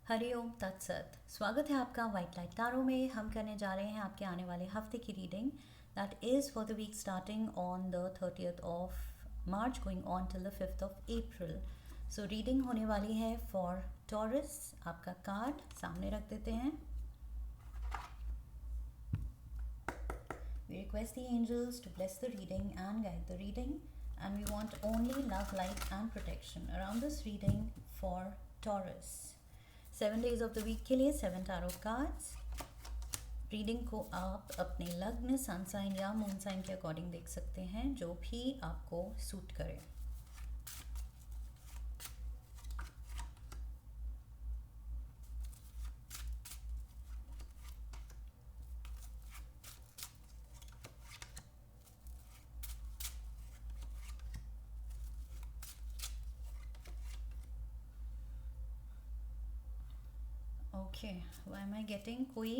हरिओम तत्सत। स्वागत है आपका वाइट लाइट तारों में। हम करने जा रहे हैं आपके आने वाले हफ्ते की reading that is for the week starting on the 30th of March going on till the 5th of April. So reading होने वाली है फॉर टॉरस। आपका कार्ड सामने रख देते हैं। We request the angels to bless the reading and guide the reading, and we want only love, light, and protection around this reading for Taurus. 7 days of the week के लिए 7 tarot cards. Reading को आप अपने लग्न, sun sign या moon sign के according देख सकते हैं, जो भी आपको सूट करे। Okay, why am I getting कोई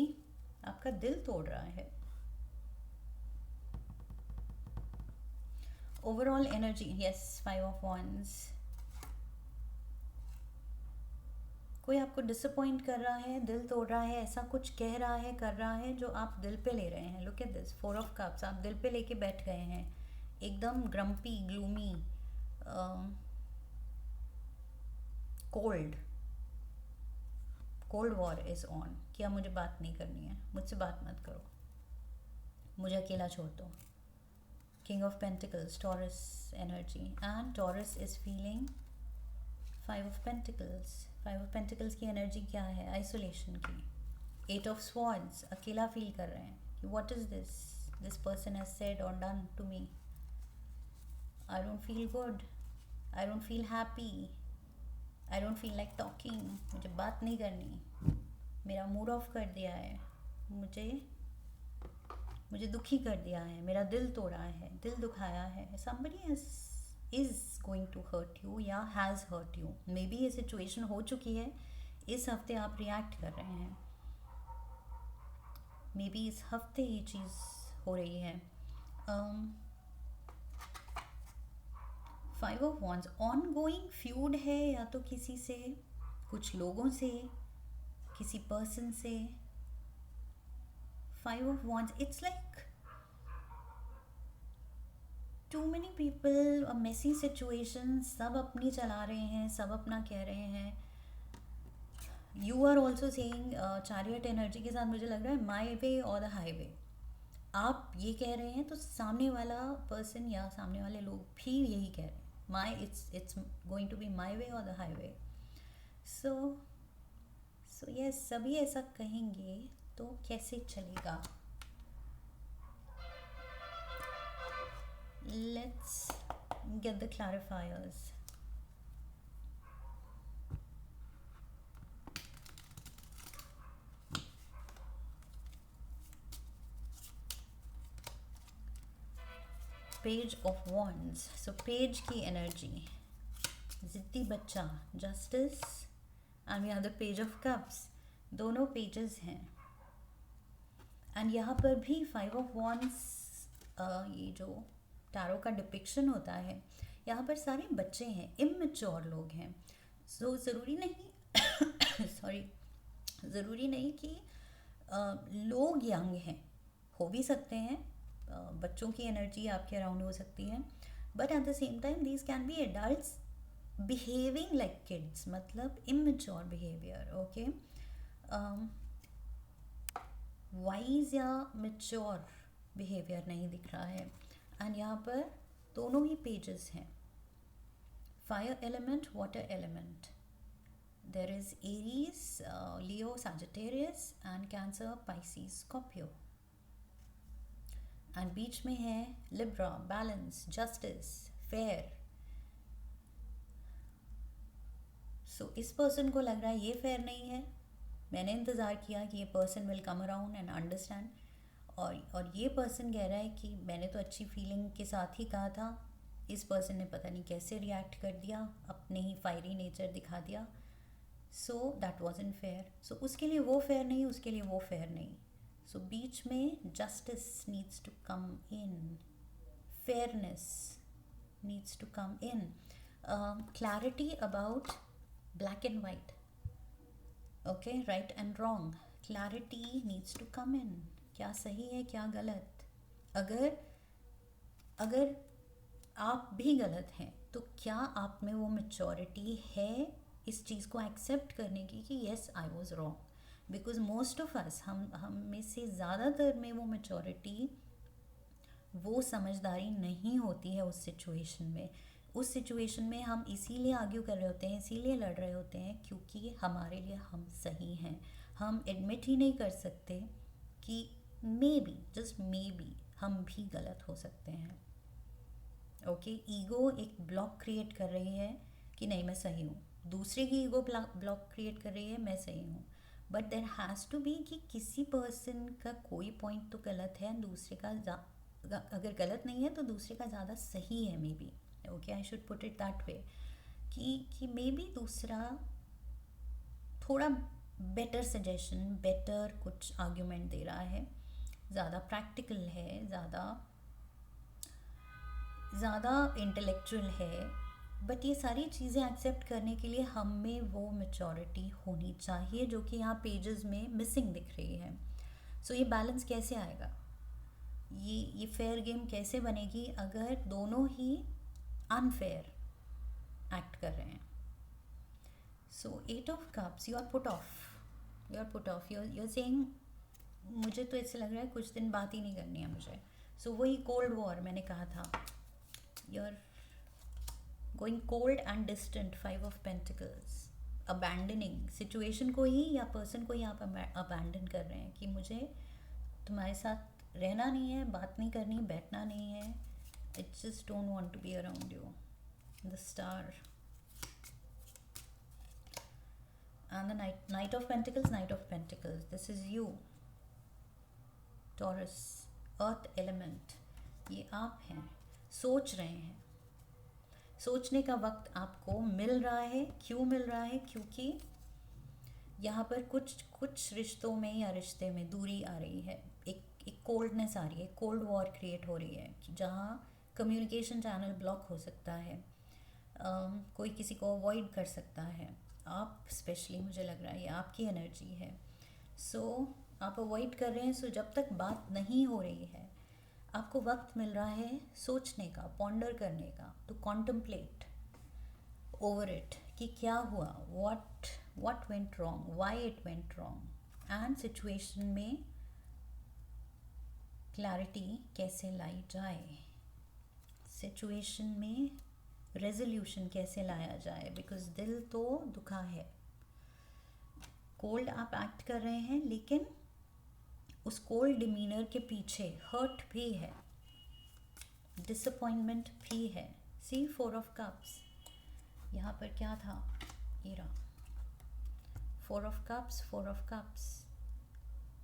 आपका दिल तोड़ रहा है। Overall energy, yes, 5 of Wands। कोई आपको डिसअपॉइंट कर रहा है, दिल तोड़ रहा है, ऐसा कुछ कह रहा है, कर रहा है जो आप दिल पे ले रहे हैं। Look at this 4 of Cups। आप दिल पे लेके बैठ गए हैं, एकदम grumpy, gloomy, cold war is on कि अब मुझे बात नहीं करनी है, मुझसे बात मत करो, मुझे अकेला छोड़ दो। King of pentacles, taurus energy, and taurus is feeling 5 of Pentacles। 5 of Pentacles की एनर्जी क्या है? आइसोलेशन की। 8 of Swords, अकेला फील कर रहे हैं कि what is this person has said or done to me. I don't feel good, I don't feel happy, I don't feel like talking. मुझे बात नहीं करनी, मेरा मूड ऑफ कर दिया है, मुझे दुखी कर दिया है, मेरा दिल तोड़ा है, दिल दुखाया है। somebody is going to hurt you या has hurt you। May be ये सिचुएशन हो चुकी है, इस हफ्ते आप रिएक्ट कर रहे हैं, मे बी इस हफ्ते ये चीज़ हो रही है। 5 of Wands, ongoing feud है या तो किसी से, कुछ लोगों से, किसी पर्सन से। 5 of Wands, it's like too many people, a messy situation. सब अपनी चला रहे हैं, सब अपना कह रहे हैं। You are also saying, chariot energy के साथ मुझे लग रहा है माई वे और द हाईवे। आप ये कह रहे हैं तो सामने वाला पर्सन या सामने वाले लोग भी यही कह रहे हैं, my it's going to be my way or the highway. So yes, सभी ऐसा कहेंगे तो कैसे चलेगा? Let's get the clarifiers. Page of Wands. So page की एनर्जी, जिद्दी बच्चा, justice, and we have the page of cups. दोनों पेजेस हैं, एंड यहाँ पर भी 5 of Wands, ये जो टैरो का डिपिक्शन होता है, यहाँ पर सारे बच्चे हैं, इमेच्योर लोग हैं। सो ज़रूरी नहीं सॉरी, ज़रूरी नहीं कि लोग यंग हैं, हो भी सकते हैं, बच्चों की एनर्जी आपके अराउंड हो सकती है, but at the same time these can be adults behaving like kids, मतलब इमेच्योर बिहेवियर। ओके, वाइज या मेच्योर बिहेवियर नहीं दिख रहा है। एंड यहाँ पर दोनों ही पेजेस हैं, fire element, water element. There is Aries, Leo, Sagittarius, and Cancer, Pisces, Scorpio. And बीच में है Libra, balance, justice, fair. So इस पर्सन को लग रहा है ये फेयर नहीं है, मैंने इंतज़ार किया कि ये person will come around and understand, और ये पर्सन कह रहा है कि मैंने तो अच्छी फीलिंग के साथ ही कहा था, इस पर्सन ने पता नहीं कैसे रिएक्ट कर दिया, अपने ही फायरी नेचर दिखा दिया। So that wasn't fair. So उसके लिए वो फेयर नहीं, उसके लिए वो फेयर नहीं। सो बीच में justice needs to come in, fairness needs to come in, clarity about black and white. Okay, right and wrong, clarity needs to come in. क्या सही है क्या गलत। अगर अगर आप भी गलत हैं तो क्या आप में वो मैच्योरिटी है इस चीज़ को एक्सेप्ट करने की कि yes I was wrong. Because most of us, हम में से ज़्यादातर में वो मैच्योरिटी, वो समझदारी नहीं होती है उस सिचुएशन में। उस सिचुएशन में हम इसीलिए आर्ग्यू कर रहे होते हैं, इसीलिए लड़ रहे होते हैं क्योंकि हमारे लिए हम सही हैं। हम एडमिट ही नहीं कर सकते कि may be, just may be, हम भी गलत हो सकते हैं। ओके, ईगो एक ब्लॉक क्रिएट कर रही है कि नहीं मैं सही हूँ, दूसरे की ईगो ब्लॉक क्रिएट कर रही है मैं सही हूँ। But there has to be कि किसी पर्सन का कोई पॉइंट तो गलत है, दूसरे का अगर गलत नहीं है तो दूसरे का ज़्यादा सही है may be. Okay, I should put it that way कि मे बी दूसरा थोड़ा बेटर सजेशन, बेटर कुछ आर्ग्यूमेंट दे रहा है, ज़्यादा प्रैक्टिकल है, ज़्यादा इंटेलेक्चुअल है। बट ये सारी चीज़ें एक्सेप्ट करने के लिए हम में वो मैच्योरिटी होनी चाहिए जो कि यहाँ पेजेस में मिसिंग दिख रही है। सो ये बैलेंस कैसे आएगा, ये फेयर गेम कैसे बनेगी अगर दोनों ही अनफेयर एक्ट कर रहे हैं। So 8 of cups, you are put off, you are saying मुझे तो ऐसे लग रहा है कुछ दिन बात ही नहीं करनी है मुझे। सो वही कोल्ड वॉर मैंने कहा था, you are going cold and distant. 5 of pentacles, abandoning situation को ही या पर्सन को ही आप अबैंडन कर रहे हैं कि मुझे तुम्हारे साथ रहना नहीं है, बात नहीं करनी, बैठना नहीं है, I just don't want to be around you. The star and the knight of pentacles, this is you, Taurus, earth element, ये आप हैं, सोच रहे हैं, सोचने का वक्त आपको मिल रहा है। क्यों मिल रहा है? क्योंकि यहाँ पर कुछ रिश्तों में या रिश्ते में दूरी आ रही है, एक कोल्डनेस आ रही है, कोल्ड वॉर क्रिएट हो रही है जहाँ कम्युनिकेशन चैनल ब्लॉक हो सकता है, कोई किसी को अवॉइड कर सकता है। आप स्पेशली, मुझे लग रहा है ये आपकी एनर्जी है। सो आप अवॉइड कर रहे हैं। सो जब तक बात नहीं हो रही है आपको वक्त मिल रहा है सोचने का, पॉन्डर करने का, टू कॉन्टम्पलेट ओवर इट कि क्या हुआ, what went wrong, why it went wrong, and situation में क्लैरिटी कैसे लाई जाए, सिचुएशन में रेजोल्यूशन कैसे लाया जाए। बिकॉज दिल तो दुखा है, कोल्ड आप एक्ट कर रहे हैं लेकिन उस कोल्ड डिमीनर के पीछे हर्ट भी है, डिसअपॉइंटमेंट भी है। सी 4 ऑफ कप्स, यहाँ पर क्या था, ये रहा 4 ऑफ कप्स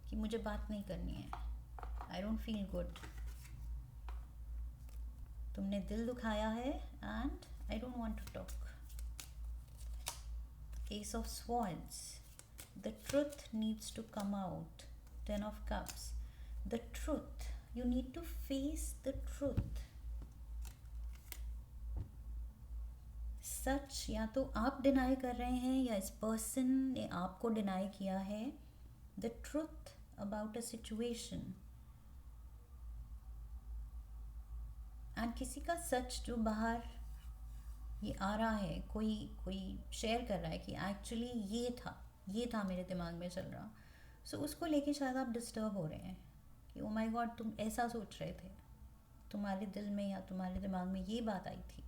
कि मुझे बात नहीं करनी है, आई डोंट फील गुड, तुमने दिल दुखाया है and I don't want to talk. Ace of swords, the truth needs to come out. 10 of cups, the truth, you need to face the truth. सच या तो आप डिनाई कर रहे हैं या इस पर्सन ने आपको डिनाई किया है the truth about a situation. And किसी का सच जो बाहर ये आ रहा है, कोई शेयर कर रहा है कि एक्चुअली ये था मेरे दिमाग में चल रहा। सो उसको लेके शायद आप डिस्टर्ब हो रहे हैं कि ओ माय गॉड तुम ऐसा सोच रहे थे, तुम्हारे दिल में या तुम्हारे दिमाग में ये बात आई थी।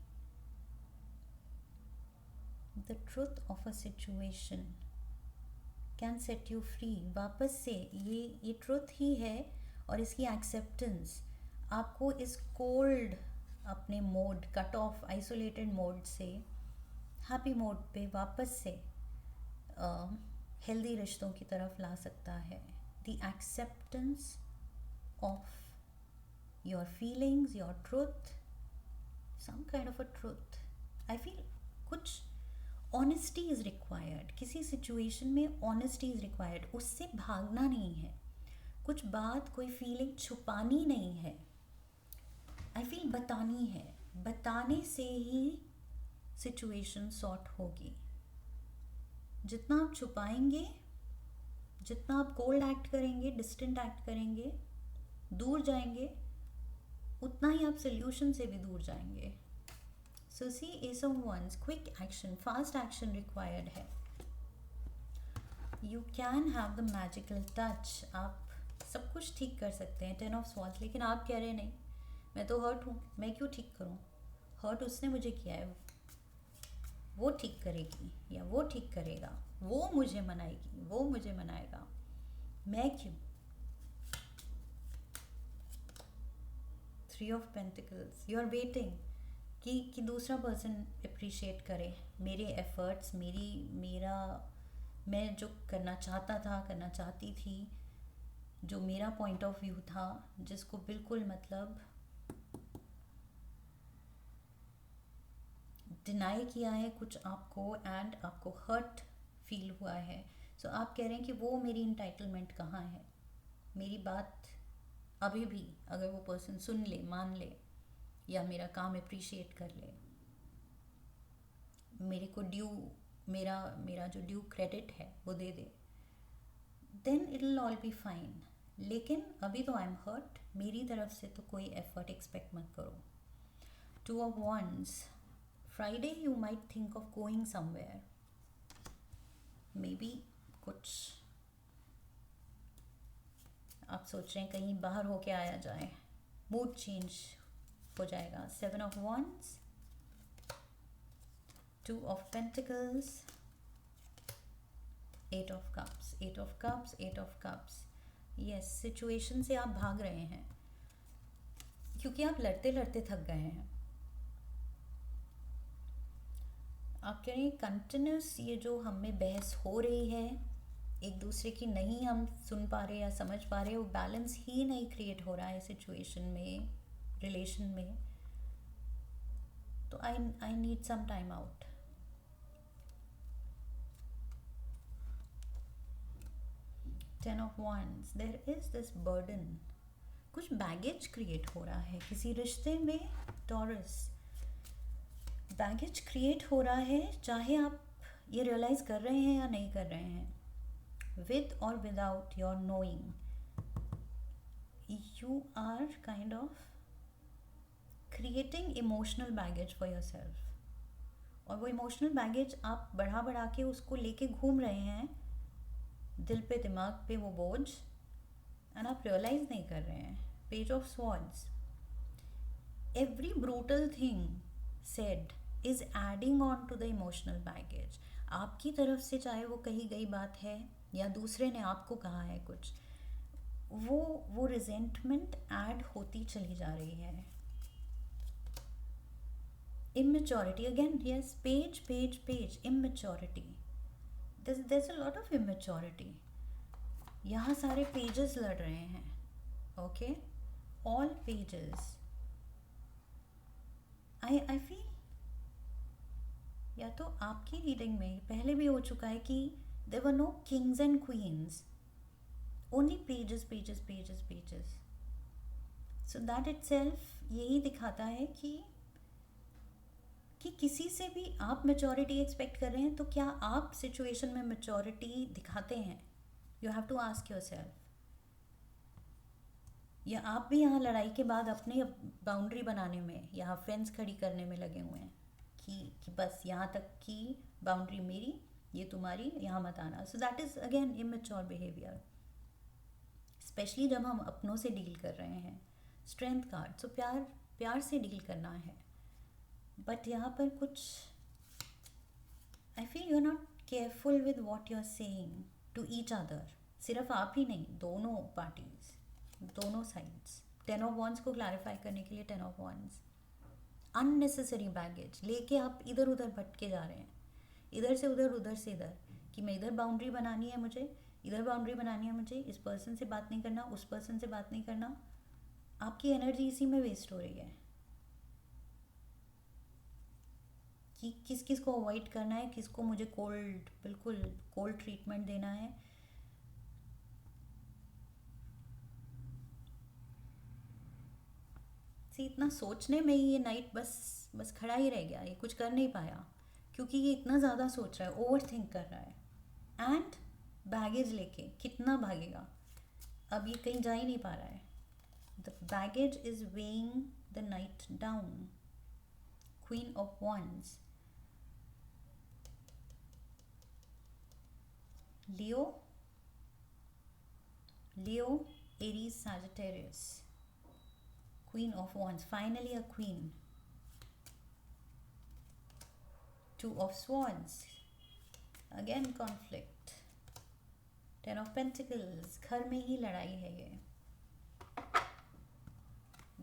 The truth of a situation can set you free. वापस से ये ट्रुथ ही है और इसकी एक्सेप्टेंस आपको इस कोल्ड अपने mode, cut off, isolated mode से हैप्पी मोड पे वापस से हेल्दी रिश्तों की तरफ ला सकता है। The acceptance of your feelings, your truth, some kind of a truth. I feel कुछ ऑनेस्टी इज़ रिक्वायर्ड, किसी सिचुएशन में ऑनेस्टी इज़ रिक्वायर्ड, उससे भागना नहीं है, कुछ बात, कोई फीलिंग छुपानी नहीं है, आई फील बतानी है। बताने से ही सिचुएशन सॉर्ट होगी। जितना आप छुपाएंगे जितना आप कोल्ड एक्ट करेंगे, डिस्टेंट एक्ट करेंगे, दूर जाएंगे, उतना ही आप सोल्यूशन से भी दूर जाएंगे. So see ace of wands, quick action, fast action required है. You can have the magical touch, आप सब कुछ ठीक कर सकते हैं. 10 ऑफ स्वॉर्ड्स. लेकिन आप कह रहे हैं नहीं, मैं तो हर्ट हूँ, मैं क्यों ठीक करूँ? हर्ट उसने मुझे किया है, वो ठीक करेगी या वो ठीक करेगा, वो मुझे मनाएगी, वो मुझे मनाएगा, मैं क्यों? 3 of pentacles. You are waiting कि दूसरा पर्सन अप्रिशिएट करे मेरे एफर्ट्स, मेरा मैं जो करना चाहता था, करना चाहती थी, जो मेरा पॉइंट ऑफ व्यू था, जिसको बिल्कुल मतलब डिनाई किया है कुछ आपको, एंड आपको हर्ट फील हुआ है. सो आप कह रहे हैं कि वो मेरी इंटाइटलमेंट कहाँ है, मेरी बात अभी भी अगर वो पर्सन सुन ले, मान ले, या मेरा काम अप्रिशिएट कर ले, मेरे को ड्यू, मेरा मेरा जो ड्यू क्रेडिट है वो दे दे, then it will all be fine. लेकिन अभी तो आई एम हर्ट, मेरी तरफ से तो कोई एफर्ट एक्सपेक्ट मत करो. 2 of wands. Friday you might think of going somewhere, maybe कुछ आप सोच रहे हैं कहीं बाहर होके आया जाए, मूड चेंज हो जाएगा. 7 of wands, 2 of pentacles, 8 of cups, 8 of cups, 8 of cups. Yes, situation से आप भाग रहे हैं क्योंकि आप लड़ते लड़ते थक गए हैं. आप कह रहे हैं कंटिन्यूस ये जो हम में बहस हो रही है, एक दूसरे की नहीं हम सुन पा रहे या समझ पा रहे, वो बैलेंस ही नहीं क्रिएट हो रहा है सिचुएशन में, रिलेशन में. तो I need some time out. Ten of wands. There is this burden, कुछ बैगेज क्रिएट हो रहा है किसी रिश्ते में. टॉरस, बैगेज क्रिएट हो रहा है, चाहे आप ये रियलाइज कर रहे हैं या नहीं कर रहे हैं. with or without your knowing, you are kind of creating emotional baggage for yourself. और वो इमोशनल बैगेज आप बढ़ा बढ़ा के उसको लेके घूम रहे हैं, दिल पे दिमाग पे वो बोझ, एंड आप रियलाइज नहीं कर रहे हैं. Page of swords. Every brutal thing said is adding on to the emotional baggage. आपकी तरफ से चाहे वो कही गई बात है या दूसरे ने आपको कहा है कुछ, वो रिजेंटमेंट ऐड होती चली जा रही है. Immaturity again, yes, page, immaturity. there's a lot of immaturity. यहाँ सारे पेजेस लड़ रहे हैं. Okay, all pages. I feel या तो आपकी रीडिंग में पहले भी हो चुका है कि there were no kings and queens, only pages. So that itself यही दिखाता है कि किसी से भी आप मैच्योरिटी एक्सपेक्ट कर रहे हैं, तो क्या आप सिचुएशन में मैच्योरिटी दिखाते हैं? You have to ask yourself. या आप भी यहाँ लड़ाई के बाद अपने बाउंड्री बनाने में, यहाँ फेंस खड़ी करने में लगे हुए हैं कि बस यहाँ तक की बाउंड्री मेरी, ये तुम्हारी, यहाँ मत आना. So that is again immature behaviour, specially जब हम अपनों से डील कर रहे हैं. Strength card. सो प्यार से डील करना है. बट यहाँ पर कुछ I feel you are not careful with what you are saying to each other. सिर्फ आप ही नहीं, दोनों पार्टीज, दोनों साइड्स. 10 ऑफ wands को क्लैरिफाई करने के लिए 10 ऑफ wands. अननेसेसरी बैगेज लेके आप इधर उधर भटके जा रहे हैं, इधर से उधर, उधर से इधर, कि मैं इधर बाउंड्री बनानी है मुझे, इधर बाउंड्री बनानी है मुझे, इस पर्सन से बात नहीं करना, उस पर्सन से बात नहीं करना. आपकी एनर्जी इसी में वेस्ट हो रही है कि किस किस को अवॉइड करना है, किसको मुझे कोल्ड, बिल्कुल कोल्ड ट्रीटमेंट देना है. इतना सोचने में ही ये नाइट बस खड़ा ही रह गया, ये कुछ कर नहीं पाया क्योंकि ये इतना ज़्यादा सोच रहा है, ओवर थिंक कर रहा है. एंड बैगेज लेके कितना भागेगा, अब ये कहीं जा ही नहीं पा रहा है. The baggage is weighing the night down. Queen of wands. Leo, Aries, Sagittarius. Queen of wands, finally a queen. Two of swords, again conflict. Ten of pentacles, घर में ही लड़ाई है. ये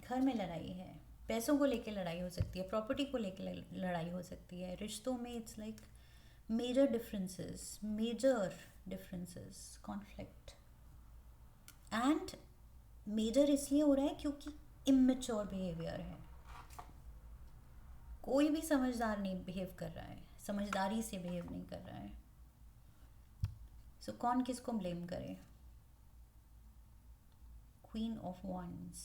घर में लड़ाई है, पैसों को लेके लड़ाई हो सकती है, प्रॉपर्टी को लेके लड़ाई हो सकती है, रिश्तों में it's like major differences, conflict. And major इसलिए हो रहा है क्योंकि इमेच्योर बिहेवियर है. कोई भी समझदार नहीं बिहेव कर रहा है, समझदारी से बिहेव नहीं कर रहा है. सो कौन किसको ब्लेम करे. क्वीन ऑफ wands,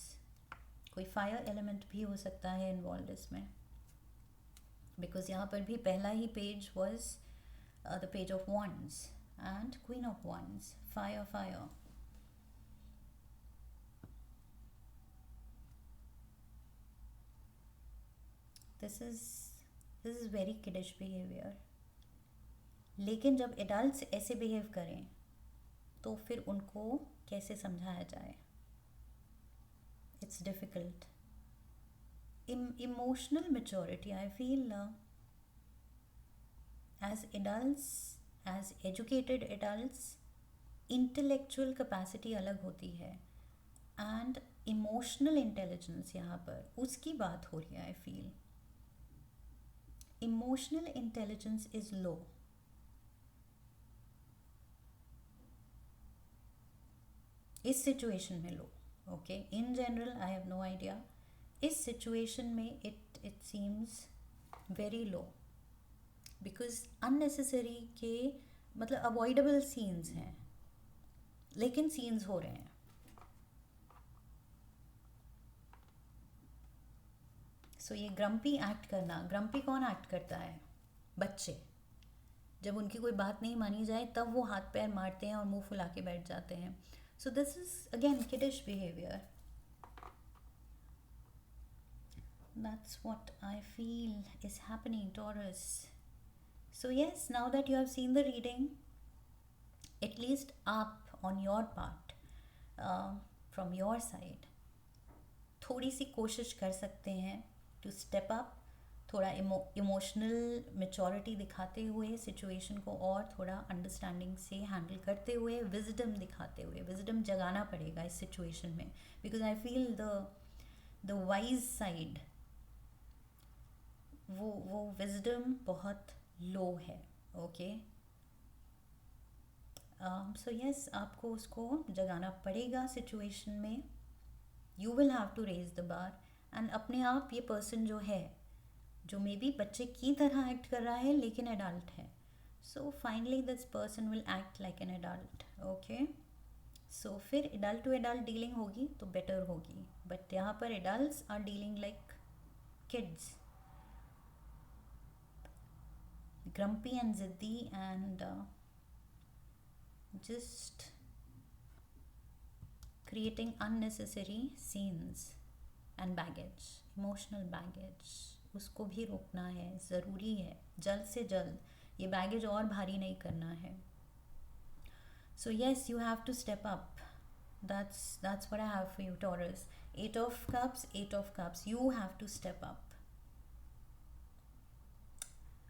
कोई फायर एलिमेंट भी हो सकता है इन्वॉल्व इसमें, बिकॉज यहाँ पर भी पहला ही page was the page of wands and queen of wands. Fire. This is very kiddish behaviour. लेकिन जब एडल्ट्स ऐसे बिहेव करें तो फिर उनको कैसे समझाया जाए. It's difficult. Emotional maturity, I feel as adults, as educated adults, intellectual capacity अलग होती है and emotional intelligence यहाँ पर उसकी बात हो रही है. I feel emotional intelligence is low. इस सिचुएशन में low. Okay, in general I have no idea. इस सिचुएशन में it seems very low because unnecessary के मतलब अवॉइडेबल सीन्स हैं, लेकिन सीन्स हो रहे हैं. सो ये ग्रम्पी एक्ट करना, ग्रम्पी कौन एक्ट करता है? बच्चे. जब उनकी कोई बात नहीं मानी जाए तब वो हाथ पैर मारते हैं और मुंह फुला के बैठ जाते हैं. So this is again kiddish behavior. That's what I feel is happening, Taurus. So yes, now that you have seen the reading, at least up on your part, from your side, थोड़ी सी कोशिश कर सकते हैं to step up, थोड़ा emotional maturity दिखाते हुए situation को और थोड़ा अंडरस्टैंडिंग से हैंडल करते हुए, विजडम दिखाते हुए. विजडम जगाना पड़ेगा इस सिचुएशन में because I feel the wise side, वो विजडम बहुत लो है. ओके, सो यस, आपको उसको जगाना पड़ेगा सिचुएशन में. You will have to raise the bar and अपने आप ये पर्सन जो है, जो मे बी बच्चे की तरह एक्ट कर रहा है लेकिन एडल्ट है, so finally this person will act like an adult. Okay, so फिर एडल्ट टू एडल्ट डीलिंग होगी तो बेटर होगी. बट यहाँ पर adults are dealing like kids, grumpy and ziddy and just creating unnecessary scenes and baggage, emotional baggage. उसको भी रोकना है, ज़रूरी है. जल्द से जल्द ये बैगेज और भारी नहीं करना है. So yes, you have to step up. that's what I have for you, Taurus. 8 of cups, you have to step up.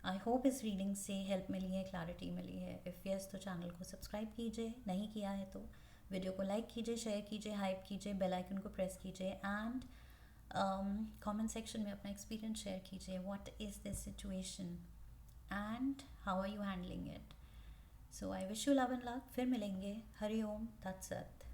I hope इस रीडिंग से हेल्प मिली है, क्लैरिटी मिली है. इफ़ यस तो चैनल को सब्सक्राइब कीजिए, नहीं किया है तो वीडियो को लाइक कीजिए, शेयर कीजिए, हाइप कीजिए, बेल आइकन को प्रेस कीजिए एंड कमेंट सेक्शन में अपना एक्सपीरियंस शेयर कीजिए. What is this situation and how are you handling it. So I wish you love and luck. फिर मिलेंगे. हरि ओम तत्सत.